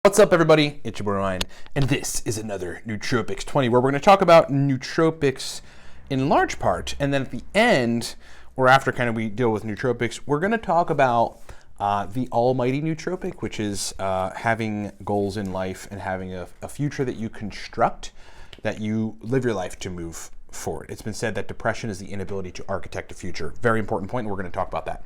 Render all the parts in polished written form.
What's up, everybody? It's your boy Ryan, and this is another Nootropics 20, where we're going to talk about nootropics in large part, and then at the end, or after kind of we deal with nootropics, we're going to talk about the almighty nootropic, which is having goals in life and having a future that you construct, that you live your life to move forward. It's been said that depression is the inability to architect a future. Very important point, and we're going to talk about that.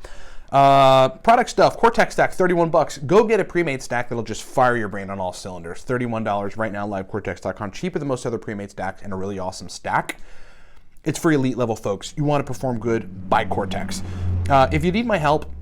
Product stuff, Cortex stack, $31. Go get a pre-made stack that'll just fire your brain on all cylinders. $31 right now, livecortex.com. Cheaper than most other pre-made stacks and a really awesome stack. It's for elite level folks. You want to perform good, buy Cortex. If you need my help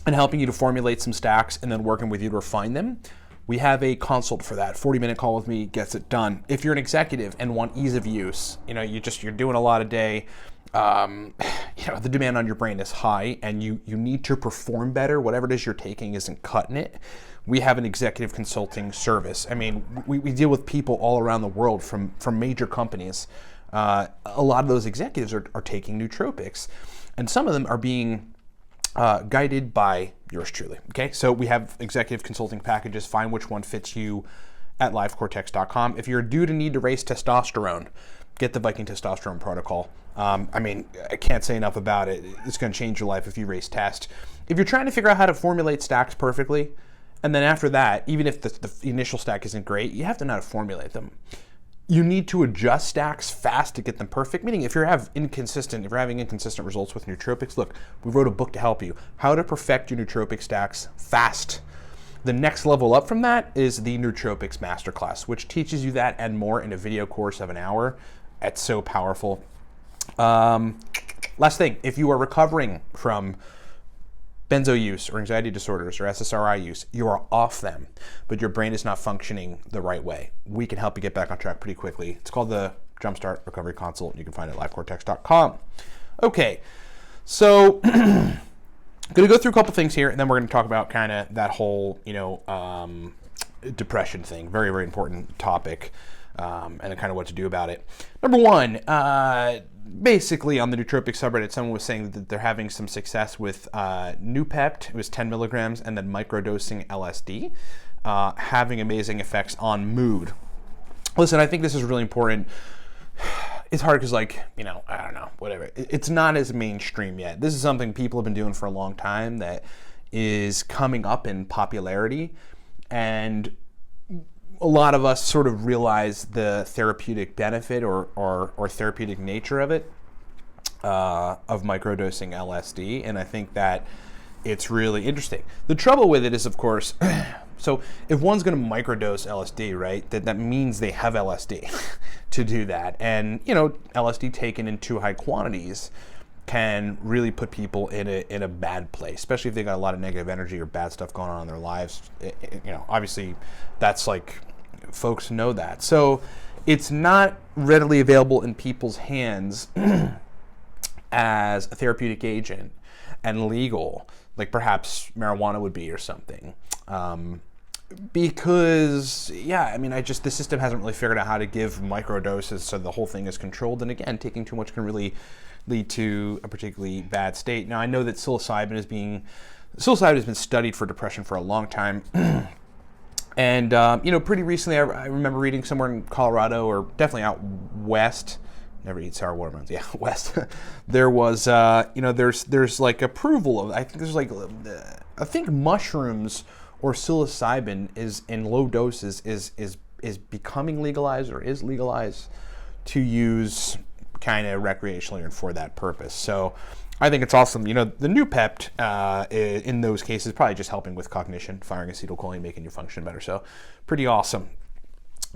in helping you to formulate some stacks and then working with you to refine them, we have a consult for that. 40-minute call with me gets it done. If you're an executive and want ease of use, you're doing a lot a day, the demand on your brain is high and you need to perform better. Whatever it is you're taking isn't cutting it. We have an executive consulting service. I mean, we deal with people all around the world from major companies. A lot of those executives are taking nootropics, and some of them are being guided by yours truly. Okay, so we have executive consulting packages. Find which one fits you at livecortex.com. If you're a dude and need to raise testosterone, get the Viking Testosterone Protocol. I can't say enough about it. It's going to change your life if you raise test. If you're trying to figure out how to formulate stacks perfectly, and then after that, even if the initial stack isn't great, you have to know how to formulate them. You need to adjust stacks fast to get them perfect. Meaning, if you're having inconsistent results with nootropics, look, we wrote a book to help you. How to perfect your nootropic stacks fast. The next level up from that is the Nootropics Masterclass, which teaches you that and more in a video course of an hour. It's so powerful. Last thing, if you are recovering from benzo use or anxiety disorders or SSRI use, you are off them, but your brain is not functioning the right way. We can help you get back on track pretty quickly. It's called the Jumpstart Recovery Consult. You can find it at livecortex.com. Okay, so I'm going to go through a couple things here, and then we're going to talk about kind of that whole, depression thing. Very, very important topic. And then kind of what to do about it. Number one, basically on the nootropic subreddit, someone was saying that they're having some success with Noopept. It was 10 milligrams, and then microdosing LSD, having amazing effects on mood. Listen, I think this is really important. It's hard because, I don't know, whatever. It's not as mainstream yet. This is something people have been doing for a long time that is coming up in popularity, and a lot of us sort of realize the therapeutic benefit or therapeutic nature of it, of microdosing LSD, and I think that it's really interesting. The trouble with it is, of course, so if one's going to microdose LSD, right, that means they have LSD to do that, and LSD taken in too high quantities can really put people in a bad place, especially if they got a lot of negative energy or bad stuff going on in their lives. Obviously, that's folks know that. So it's not readily available in people's hands as a therapeutic agent and legal, like perhaps marijuana would be or something. Because, the system hasn't really figured out how to give microdoses so the whole thing is controlled. And again, taking too much can really lead to a particularly bad state. Now, I know that psilocybin has been studied for depression for a long time. And, pretty recently, I remember reading somewhere in Colorado, or definitely out west, never eat sour watermelons, yeah, west, there was, there's approval of, I think mushrooms or psilocybin is in low doses is becoming legalized or is legalized to use kind of recreationally and for that purpose. So I think it's awesome. The Noopept in those cases probably just helping with cognition, firing acetylcholine, making you function better. So pretty awesome.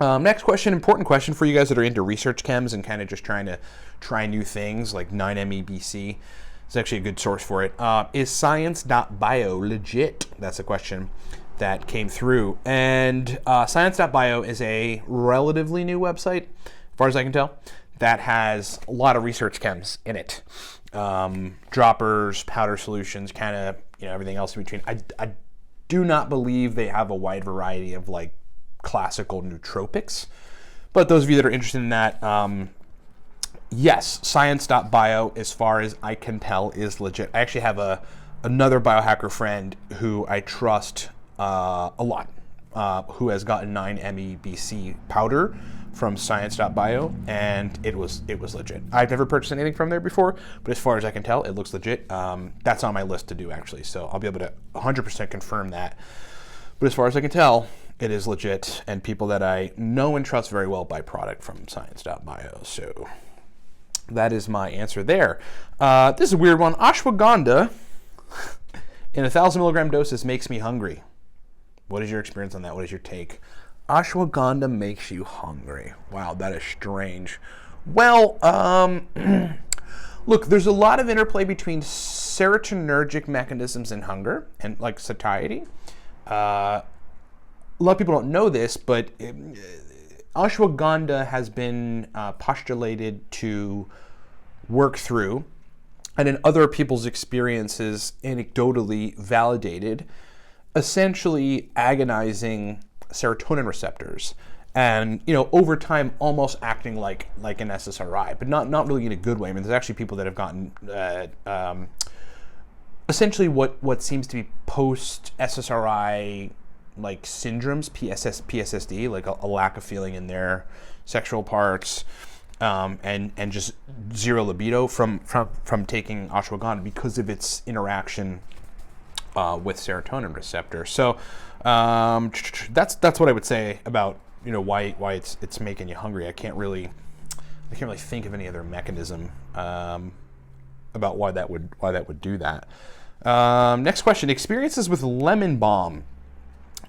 Next question, important question for you guys that are into research chems and kind of just trying to try new things like 9-MEBC. It's actually a good source for it. Is science.bio legit? That's a question that came through. And science.bio is a relatively new website, as far as I can tell, that has a lot of research chems in it. Droppers, powder solutions, kind of, everything else in between. I do not believe they have a wide variety of classical nootropics, but those of you that are interested in that, yes, science.bio, as far as I can tell, is legit. I actually have another biohacker friend who I trust a lot. who has gotten 9-MeBC powder from science.bio, and it was legit. I've never purchased anything from there before, but as far as I can tell, it looks legit. That's on my list to do, actually, so I'll be able to 100% confirm that. But as far as I can tell, it is legit, and people that I know and trust very well buy product from science.bio. So that is my answer there. This is a weird one. Ashwagandha in 1,000 milligram doses makes me hungry. What is your experience on that? What is your take? Ashwagandha makes you hungry. Wow, that is strange. Well, look, there's a lot of interplay between serotonergic mechanisms and hunger and like satiety. A lot of people don't know this, but ashwagandha has been postulated to work through, and in other people's experiences, anecdotally validated, essentially agonizing serotonin receptors, and over time almost acting like an SSRI, but not really in a good way. I mean, there's actually people that have gotten essentially what seems to be post SSRI like syndromes, PSSD, like a lack of feeling in their sexual parts, and just zero libido from taking ashwagandha because of its interaction with serotonin receptors. So that's what I would say about why it's making you hungry. I can't really think of any other mechanism about why that would do that. Next question: experiences with lemon balm.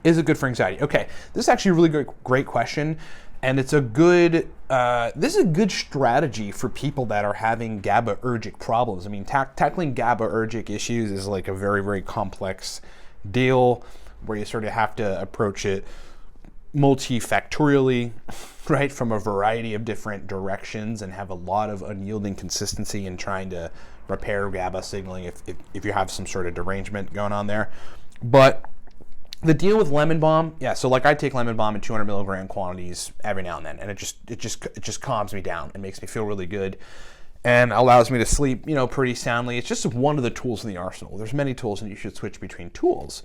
Is it good for anxiety? Okay, this is actually a really great question, and it's a good. This is a good strategy for people that are having GABAergic problems. I mean, tackling GABAergic issues is like a very, very complex deal where you sort of have to approach it multifactorially, right, from a variety of different directions, and have a lot of unyielding consistency in trying to repair GABA signaling if you have some sort of derangement going on there. But the deal with lemon balm, yeah, so like I take lemon balm in 200 milligram quantities every now and then, and it just calms me down and makes me feel really good and allows me to sleep, pretty soundly. It's just one of the tools in the arsenal. There's many tools, and you should switch between tools.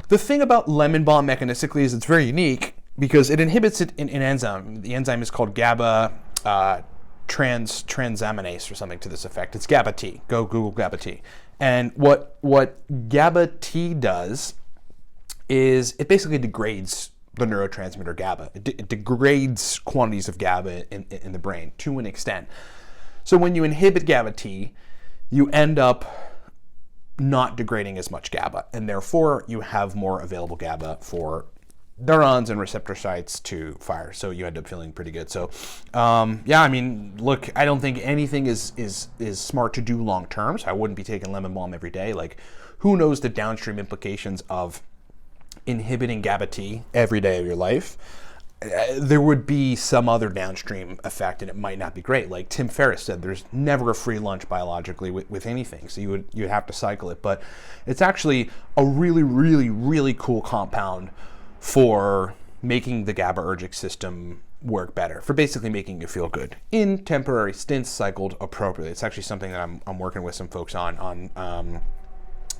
The thing about lemon balm mechanistically is it's very unique because it inhibits an enzyme. The enzyme is called GABA transaminase or something to this effect. It's GABA T. Go Google GABA T. And what GABA T does is it basically degrades the neurotransmitter GABA. It degrades quantities of GABA in the brain to an extent. So when you inhibit GABA T, you end up not degrading as much GABA, and therefore you have more available GABA for neurons and receptor sites to fire. So you end up feeling pretty good. So yeah, I mean, look, I don't think anything is smart to do long term. So I wouldn't be taking lemon balm every day. Like, who knows the downstream implications of inhibiting GABA T every day of your life? There would be some other downstream effect, and it might not be great. Like Tim Ferriss said, there's never a free lunch biologically with anything, so you'd have to cycle it. But it's actually a really, really, really cool compound for making the GABAergic system work better, for basically making you feel good in temporary stints cycled appropriately. It's actually something that I'm working with some folks on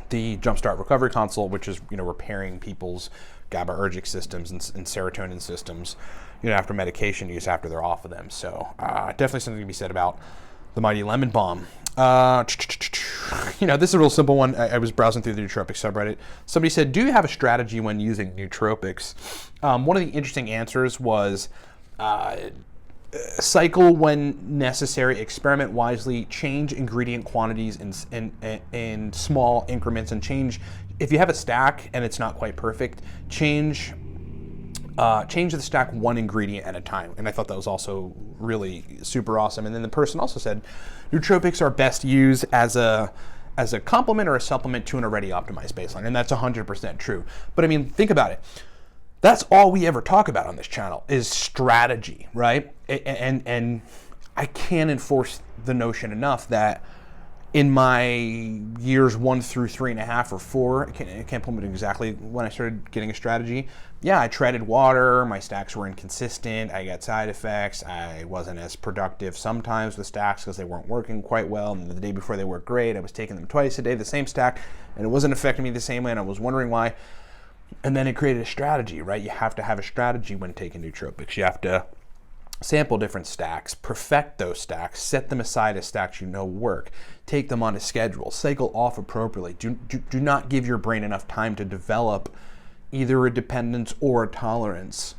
the Jumpstart Recovery Consult, which is repairing people's GABAergic systems and serotonin systems after medication use after they're off of them. So definitely something to be said about the mighty lemon balm. This is a real simple one. I was browsing through the nootropic subreddit. Somebody said, do you have a strategy when using nootropics? One of the interesting answers was cycle when necessary, experiment wisely, change ingredient quantities in small increments, and change, if you have a stack and it's not quite perfect, change the stack one ingredient at a time. And I thought that was also really super awesome. And then the person also said nootropics are best used as a complement or a supplement to an already optimized baseline. And that's 100% true. But I mean, think about it. That's all we ever talk about on this channel is strategy, right? And I can't enforce the notion enough that in my years 1 through 3.5 or 4, I can't put it exactly when I started getting a strategy. Yeah, I treaded water, my stacks were inconsistent, I got side effects, I wasn't as productive sometimes with stacks because they weren't working quite well, and the day before they worked great, I was taking them twice a day, the same stack, and it wasn't affecting me the same way, and I was wondering why. And then it created a strategy, right? You have to have a strategy when taking nootropics. You have to sample different stacks, perfect those stacks, set them aside as stacks you know work, take them on a schedule, cycle off appropriately. Do not give your brain enough time to develop either a dependence or a tolerance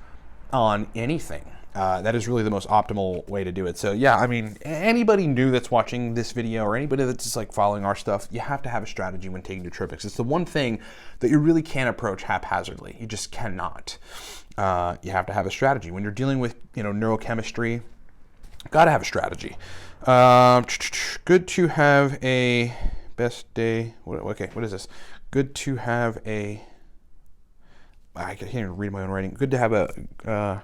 on anything. That is really the most optimal way to do it. So yeah, I mean, anybody new that's watching this video or anybody that's just like following our stuff, you have to have a strategy when taking nootropics. It's the one thing that you really can't approach haphazardly. You just cannot. You have to have a strategy. When you're dealing with, neurochemistry, gotta have a strategy. Good to have a best day. Okay, what is this? Good to have a, I can't even read my own writing. Good to have a,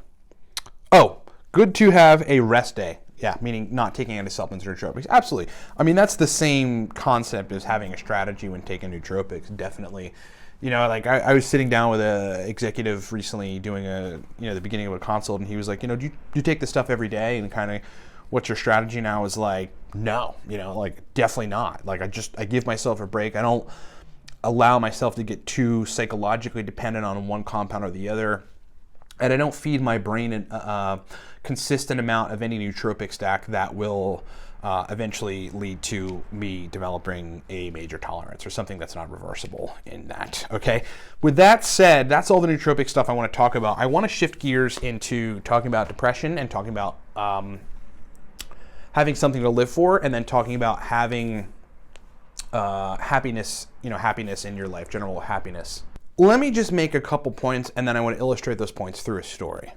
good to have a rest day. Yeah, meaning not taking any supplements or nootropics. Absolutely. I mean, that's the same concept as having a strategy when taking nootropics, definitely. Like I was sitting down with an executive recently doing the beginning of a consult, and he was like, do you take this stuff every day? And kind of, what's your strategy now? Is like, no, like definitely not. Like I give myself a break. I don't allow myself to get too psychologically dependent on one compound or the other. And I don't feed my brain a consistent amount of any nootropic stack that will eventually lead to me developing a major tolerance or something that's not reversible in that, okay? With that said, that's all the nootropic stuff I want to talk about. I want to shift gears into talking about depression and talking about having something to live for, and then talking about having happiness, happiness in your life, general happiness. Let me just make a couple points, and then I want to illustrate those points through a story.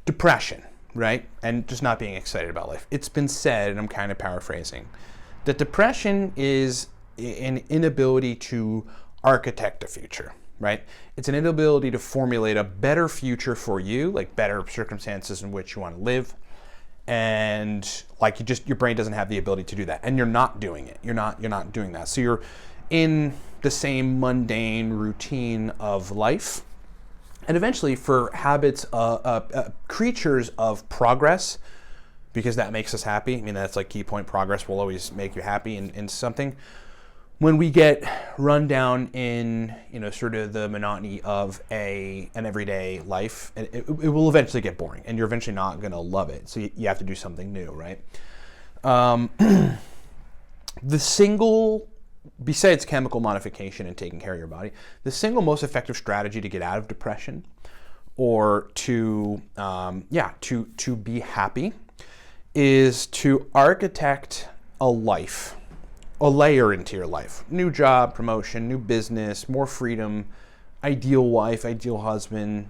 Depression, right? And just not being excited about life. It's been said, and I'm kind of paraphrasing, that depression is an inability to architect a future, right? It's an inability to formulate a better future for you, like better circumstances in which you want to live. And like your brain doesn't have the ability to do that. And you're not doing it. You're not doing that. So you're in the same mundane routine of life. And eventually, for habits, creatures of progress, because that makes us happy. I mean, that's like key point. Progress will always make you happy in something. When we get run down in, sort of the monotony of an everyday life, it will eventually get boring, and you're eventually not going to love it. So you have to do something new, right? Besides chemical modification and taking care of your body, the single most effective strategy to get out of depression or to be happy is to architect a layer into your life. New job, promotion, new business, more freedom, ideal wife, ideal husband,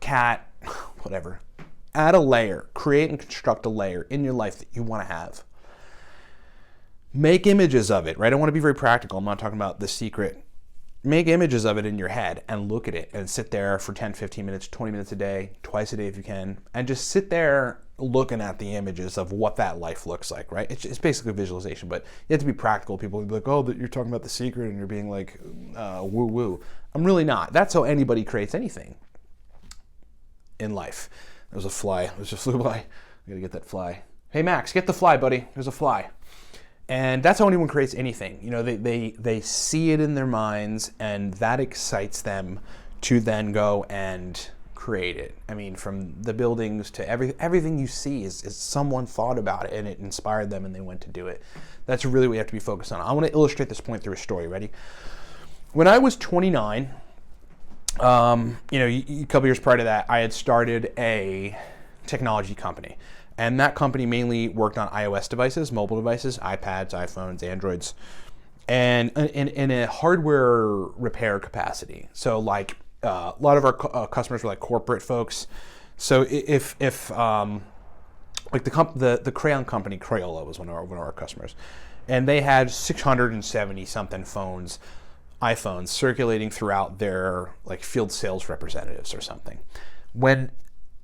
cat, whatever. Add a layer, create and construct a layer in your life that you want to have. Make images of it, right? I want to be very practical. I'm not talking about The Secret. Make images of it in your head and look at it and sit there for 10, 15 minutes, 20 minutes a day, twice a day if you can, and just sit there looking at the images of what that life looks like, right? It's basically visualization, but you have to be practical. People will be like, oh, you're talking about The Secret and you're being like, woo-woo. I'm really not. That's how anybody creates anything in life. There's a fly. It just flew by. I gotta get that fly. Hey, Max, get the fly, buddy. There's a fly. And that's how anyone creates anything. They see it in their minds, and that excites them to then go and create it. I mean, from the buildings to everything you see is someone thought about it and it inspired them and they went to do it. That's really what you have to be focused on. I want to illustrate this point through a story. Ready? When I was 29, a couple years prior to that, I had started a technology company. And that company mainly worked on iOS devices, mobile devices, iPads, iPhones, Androids, and in a hardware repair capacity. So like a lot of our customers were like corporate folks. So if like the crayon company, Crayola was one of our customers, and they had 670 something iPhones circulating throughout their like field sales representatives or something. When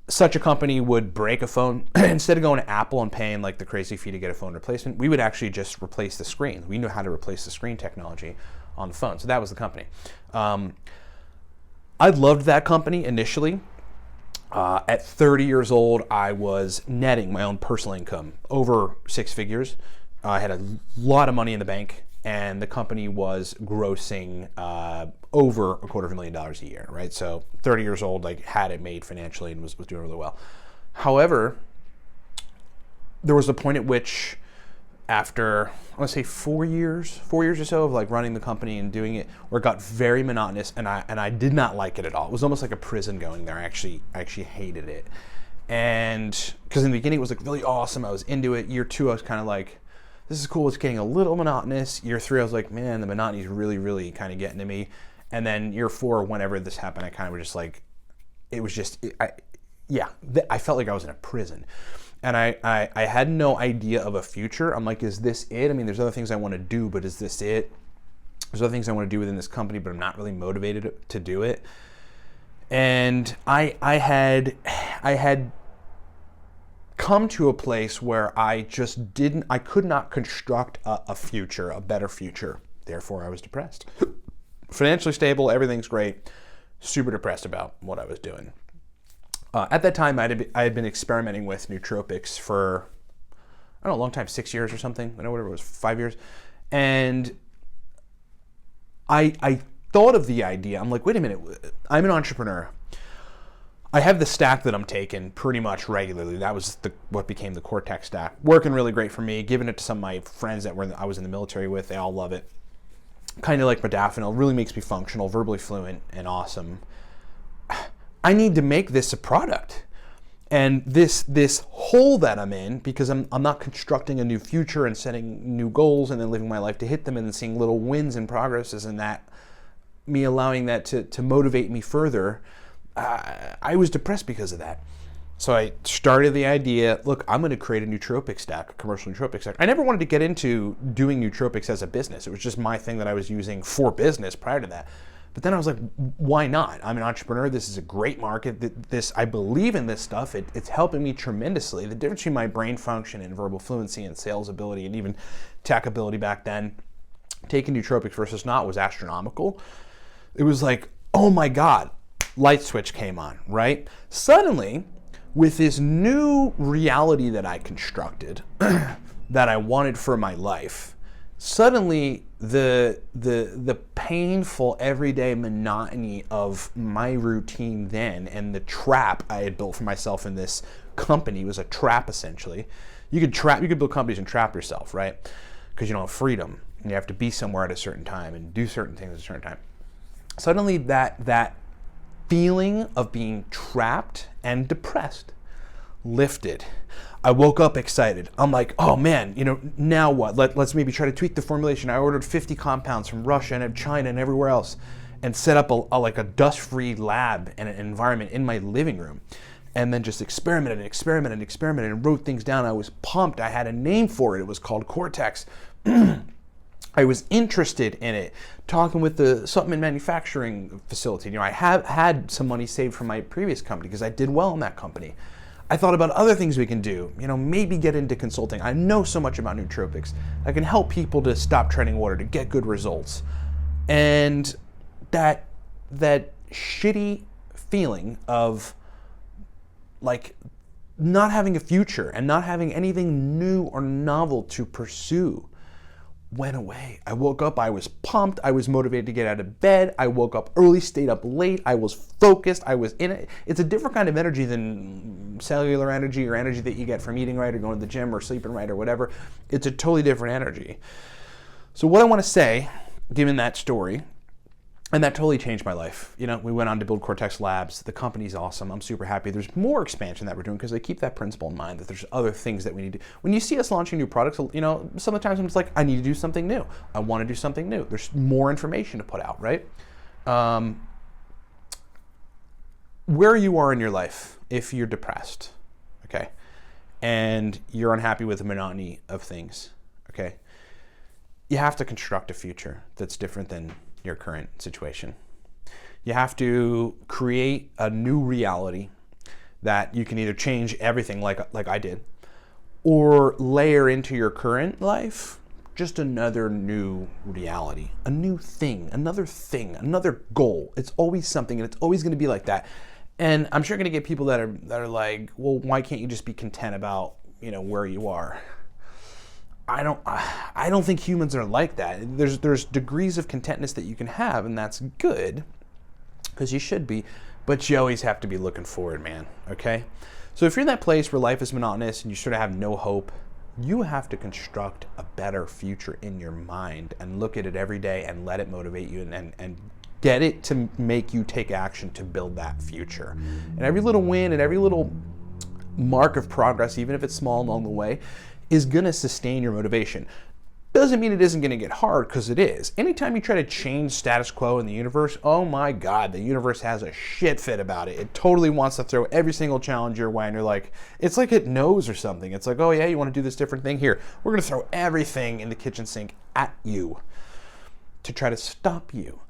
such a company would break a phone, instead of going to Apple and paying like the crazy fee to get a phone replacement, we would actually just replace the screen. We knew how to replace the screen technology on the phone. So that was the company. I loved that company initially. At 30 years old, I was netting my own personal income over 6 figures. I had a lot of money in the bank, and the company was grossing over $250,000 a year, right? So 30 years old, like had it made financially and was doing really well. However, there was a point at which after, I want to say 4 years or so of like running the company and doing it, where it got very monotonous, and I did not like it at all. It was almost like a prison going there. I actually hated it. And because in the beginning it was like really awesome, I was into it. Year 2, I was kind of like, this is cool. It's getting a little monotonous. Year 3, I was like, man, the monotony is really kind of getting to me. And then year 4, whenever this happened, I kind of was just like, it was just, I felt like I was in a prison. And I had no idea of a future. I'm like, is this it? I mean, there's other things I want to do, but is this it? There's other things I want to do within this company, but I'm not really motivated to do it. And I had come to a place where I could not construct a future, a better future. Therefore, I was depressed. Financially stable, everything's great. Super depressed about what I was doing. At that time, I had been experimenting with nootropics for, I don't know, a long time, 6 years or something. I don't know, whatever it was, 5 years. And I thought of the idea. I'm like, wait a minute, I'm an entrepreneur. I have the stack that I'm taking pretty much regularly. That was what became the Cortex stack. Working really great for me. Giving it to some of my friends that I was in the military with. They all love it. Kind of like modafinil. Really makes me functional, verbally fluent, and awesome. I need to make this a product. And this hole that I'm in, because I'm not constructing a new future and setting new goals and then living my life to hit them and then seeing little wins and progresses, and that me allowing that to motivate me further, I was depressed because of that. So I started the idea, look, I'm going to create a nootropic stack, a commercial nootropic stack. I never wanted to get into doing nootropics as a business. It was just my thing that I was using for business prior to that. But then I was like, why not? I'm an entrepreneur. This is a great market. I believe in this stuff. It's helping me tremendously. The difference between my brain function and verbal fluency and sales ability and even tech ability back then, taking nootropics versus not, was astronomical. It was like, oh my God, light switch came on, right? Suddenly, with this new reality that I constructed, that I wanted for my life, suddenly the painful everyday monotony of my routine then, and the trap I had built for myself in this company was a trap, essentially. You could build companies and trap yourself, right? Because you don't have freedom and you have to be somewhere at a certain time and do certain things at a certain time. Suddenly that feeling of being trapped and depressed lifted. I woke up excited. I'm like, oh man, now what? Let's maybe try to tweak the formulation. I ordered 50 compounds from Russia and China and everywhere else, and set up a dust-free lab and an environment in my living room, and then just experimented and wrote things down. I was pumped. I had a name for it. It was called Cortex. I was interested in it, talking with the supplement manufacturing facility. I have had some money saved from my previous company because I did well in that company. I thought about other things we can do, maybe get into consulting. I know so much about nootropics. I can help people to stop treading water, to get good results. And that shitty feeling of like not having a future and not having anything new or novel to pursue went away. I woke up, I was pumped, I was motivated to get out of bed, I woke up early, stayed up late, I was focused, I was in it. It's a different kind of energy than cellular energy or energy that you get from eating right or going to the gym or sleeping right or whatever. It's a totally different energy. So what I want to say, given that story, and that totally changed my life. We went on to build Cortex Labs. The company's awesome. I'm super happy. There's more expansion that we're doing because I keep that principle in mind that there's other things that we need to do. When you see us launching new products, some of the times I'm just like, I need to do something new. I want to do something new. There's more information to put out, right? Where you are in your life, if you're depressed, okay, and you're unhappy with the monotony of things, okay, you have to construct a future that's different than your current situation. You have to create a new reality that you can either change everything like I did, or layer into your current life just another new reality, a new thing, another goal. It's always something, and it's always going to be like that. And I'm sure going to get people that are like, well, why can't you just be content about where you are? I don't think humans are like that. There's degrees of contentness that you can have, and that's good, because you should be, but you always have to be looking forward, man, okay? So if you're in that place where life is monotonous and you sort of have no hope, you have to construct a better future in your mind and look at it every day and let it motivate you and get it to make you take action to build that future. And every little win and every little mark of progress, even if it's small along the way, is gonna sustain your motivation. Doesn't mean it isn't gonna get hard, because it is. Anytime you try to change status quo in the universe, oh my God, the universe has a shit fit about it. It totally wants to throw every single challenge your way, and you're like, it's like it knows or something. It's like, oh yeah, you wanna do this different thing? Here, we're gonna throw everything in the kitchen sink at you to try to stop you.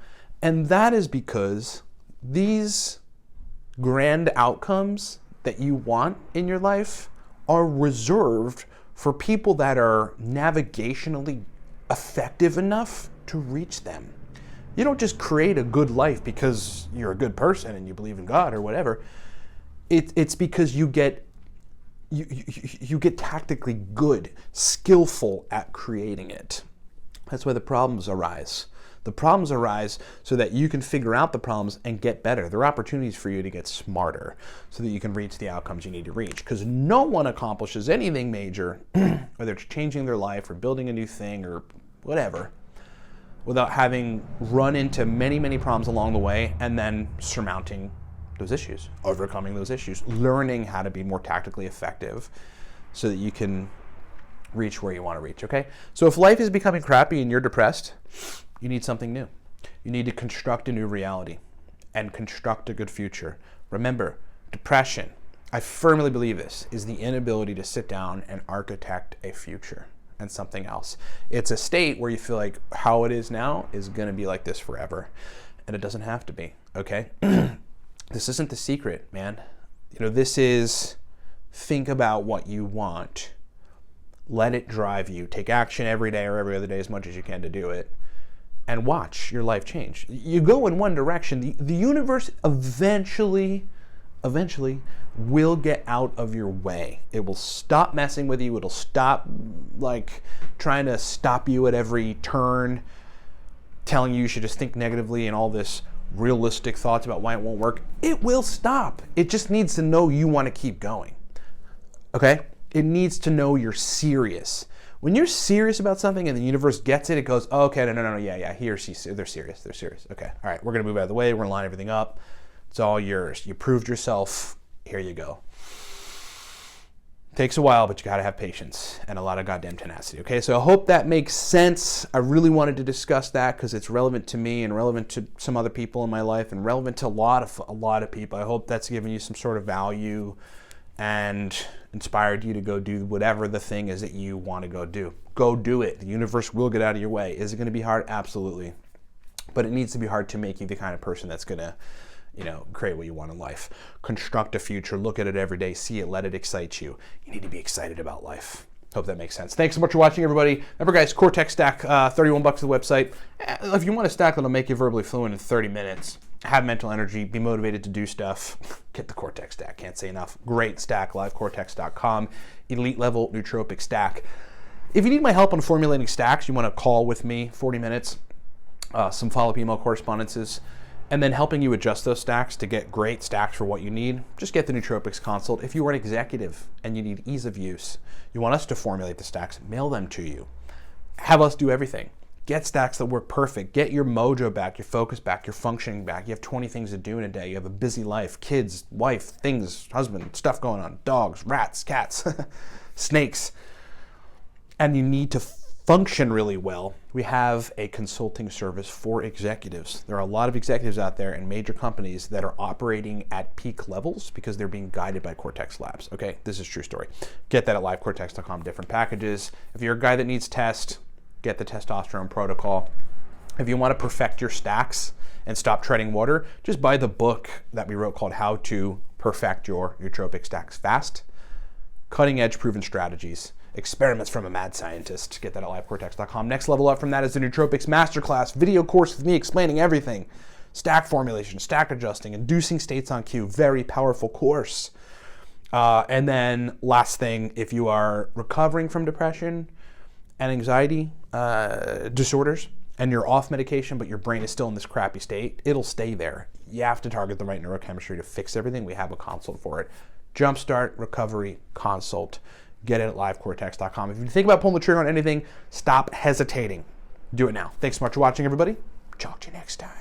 And that is because these grand outcomes that you want in your life are reserved for people that are navigationally effective enough to reach them. You don't just create a good life because you're a good person and you believe in God or whatever. It's because you get tactically good, skillful at creating it. That's why the problems arise. The problems arise so that you can figure out the problems and get better. There are opportunities for you to get smarter so that you can reach the outcomes you need to reach. Because no one accomplishes anything major, whether it's changing their life or building a new thing or whatever, without having run into many, many problems along the way and then surmounting those issues, overcoming those issues, learning how to be more tactically effective so that you can reach where you want to reach, okay? So if life is becoming crappy and you're depressed, you need something new. You need to construct a new reality and construct a good future. Remember, depression, I firmly believe this, is the inability to sit down and architect a future and something else. It's a state where you feel like how it is now is going to be like this forever. And it doesn't have to be, okay? This isn't the secret, man. This is think about what you want. Let it drive you. Take action every day or every other day as much as you can to do it. And watch your life change. You go in one direction. The universe eventually will get out of your way. It will stop messing with you. It'll stop trying to stop you at every turn, telling you should just think negatively and all this realistic thoughts about why it won't work. It will stop. It just needs to know you want to keep going. Okay? It needs to know you're serious. When you're serious about something and the universe gets it, it goes, oh, okay, no, yeah, he or she, they're serious. Okay, all right, we're gonna move out of the way, we're gonna line everything up. It's all yours. You proved yourself, here you go. Takes a while, but you gotta have patience and a lot of goddamn tenacity, okay? So I hope that makes sense. I really wanted to discuss that because it's relevant to me and relevant to some other people in my life and relevant to a lot of people. I hope that's given you some sort of value and inspired you to go do whatever the thing is that you want to go do. Go do it. The universe will get out of your way. Is it going to be hard? Absolutely. But it needs to be hard to make you the kind of person that's going to, create what you want in life. Construct a future. Look at it every day. See it. Let it excite you. You need to be excited about life. Hope that makes sense. Thanks so much for watching, everybody. Remember, guys, Cortex Stack, $31 at the website. If you want a stack that'll make you verbally fluent in 30 minutes, have mental energy, be motivated to do stuff, get the Cortex Stack. Can't say enough. Great stack, livecortex.com. Elite level nootropic stack. If you need my help on formulating stacks, you want to call with me, 40 minutes, some follow-up email correspondences, and then helping you adjust those stacks to get great stacks for what you need, just get the Nootropics consult. If you are an executive and you need ease of use, you want us to formulate the stacks, mail them to you. Have us do everything. Get stacks that work perfect. Get your mojo back, your focus back, your functioning back. You have 20 things to do in a day. You have a busy life, kids, wife, things, husband, stuff going on, dogs, rats, cats, snakes. And you need to function really well. We have a consulting service for executives. There are a lot of executives out there in major companies that are operating at peak levels because they're being guided by Cortex Labs. Okay, this is a true story. Get that at livecortex.com, different packages. If you're a guy that needs test, get the testosterone protocol. If you want to perfect your stacks and stop treading water, just buy the book that we wrote called How to Perfect Your Nootropic Stacks Fast. Cutting edge proven strategies. Experiments from a mad scientist. Get that at livecortex.com. Next level up from that is the Nootropics Masterclass video course with me explaining everything. Stack formulation, stack adjusting, inducing states on cue. Very powerful course. And then last thing, if you are recovering from depression and anxiety disorders, and you're off medication, but your brain is still in this crappy state, it'll stay there. You have to target the right neurochemistry to fix everything. We have a consult for it. Jumpstart Recovery Consult. Get it at livecortex.com. If you think about pulling the trigger on anything, stop hesitating. Do it now. Thanks so much for watching, everybody. Talk to you next time.